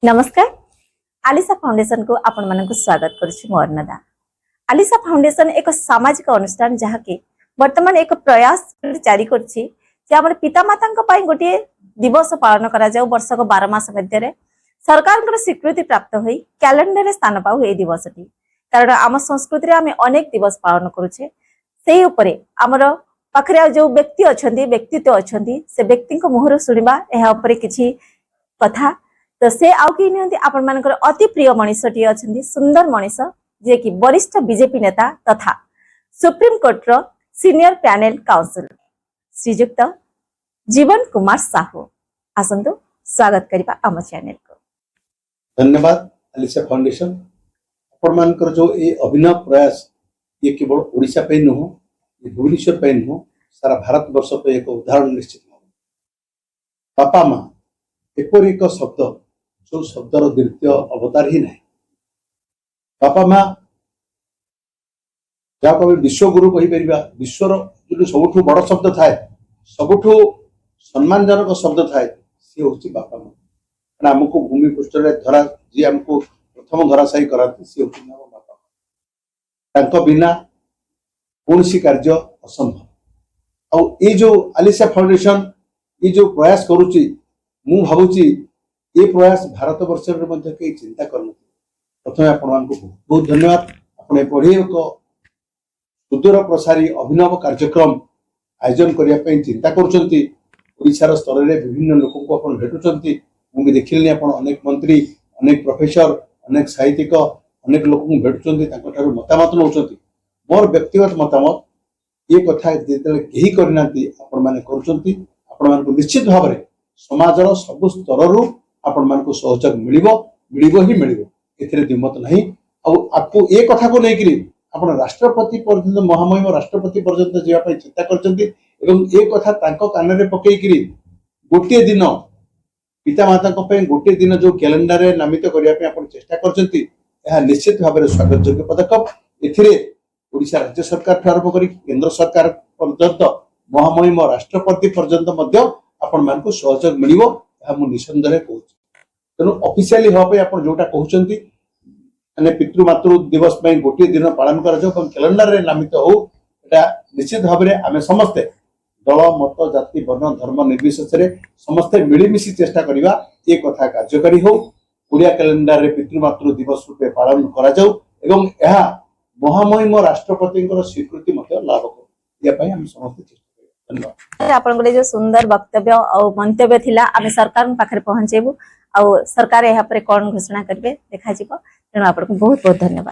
नमस्कार। Alisa foundation को आपण मानक स्वागत करुछि मो अर्णदा। आलिसा फाउंडेशन एक सामाजिक अनुष्ठान जहा कि वर्तमान एक प्रयास जारी करछि जे हमर पितामाता पई गोटे दिवस पालन करा जाऊ वर्षक 12 मास मध्य सरकार स्वीकृति प्राप्त होई कैलेंडर रे स्थान पाऊ ए दिवसटी। कारण आम संस्कृति रे आमे अनेक दिवस पालन करूछे सेही उपरे हमर पाखरे जो व्यक्ति अछंती व्यक्तित्व अछंती से व्यक्ति को मुहर सुनिबा एहा उपरे किछि कथा। तो से आउ कि नियंती आपण मानकर अति प्रिय मनीषटी अछंती सुंदर मनीष जे कि वरिष्ठ बीजेपी नेता तथा सुप्रीम कोर्ट रो सीनियर पैनल काउंसिल श्रीयुक्त जीवन कुमार साहू आसंतु स्वागत करिबा आम चैनल को। धन्यवाद। आलिसा फाउंडेशन आपण मानकर जो ए अभिनव प्रयास ये केवल ओडिशा पे नुह ये भुवनेश्वर पे नुह सारा भारत वर्ष पे एक उदाहरण निश्चित बापा माँ एपर एक शब्द जो शब्दर द्वितीय अवतार ही नहीं। बापा माँ जहाँ विश्वगुरु कहीपर विश्वर जो सबुठ बड़ शब्द थाए सबुठ सम्मानजनक शब्द थाए सी हूँ बापा माँ। आमको भूमि पृष्ठ धरा जी आमको प्रथम धराशायी कराती सी हूँ बापा बिना कौन सी कार्य असंभव। आउ ये जो आलिसा फाउंडेशन ये जो प्रयास करुच्ची मु भावुची ये प्रयास भारत वर्ष में कई चिंता करना। प्रथम आपण बहुत धन्यवाद। आपने पढ़े एक सुदूर प्रसारी अभिनव कार्यक्रम आयोजन करने चिंता करुछार स्तर में विभिन्न लोक को आप भेटुंट मुझे देखिली अनेक मंत्री अनेक प्रोफेसर अनेक साहित्यिक अनेक लोक भेटुंट मतामत नौ। मोर व्यक्तिगत मतामत ये कथा कहीं करना आपण मैंने कर निश्चित भाव में समाजर सबु स्तर आपण मान को सहयोग मिलिबो ही मिलिबो एथिरे दिमत नहीं। आपको ये कथा को लेकिन आपण राष्ट्रपति पर्यंत महामहिम राष्ट्रपति पर्यंत जीवा पई चिंता करचंती एवं ये कथा तांको कान रे पकई करी गोटे दिन पिता माता को पे गोटे दिन जो कैलेंडर रे नामित करिया पे आपण चेष्टा करचंती यह निश्चित भाव में स्वागत योग्य पदक्षेप। एथिरे ओडिशा राज्य सरकार आरंभ करी केंद्र सरकार पर्यंत महामहिम राष्ट्रपति पर्यंत मध्य आपण मान को सहयोग मिलिबो मु निसंदेह कहूँ। तेणु ऑफिशियली भाव आप जोटा कहते माने पितृमातृ दिवस में गोटे दिन पालन कर कैलेंडर रे नामित हो निश्चित भाव में आम समस्ते दल मत जाति वर्ण धर्म निर्विशेष समस्ते मिलमिशि चेष्टा करवा ये कथा कार्यकारी हो ओडिया कैलेंडर रे पितृमातृ दिवस रूपे पालन करा जाऊ एवं यह महामहिम राष्ट्रपति स्वीकृति लाभ कर समस्ते आपण जो सुंदर वक्तव्य और मंतव्य थिला आमे सरकार पाखरे पहुंचेबू और सरकार यहाँ पर कौन घोषणा करेंगे देखा तेणु आपको बहुत बहुत धन्यवाद।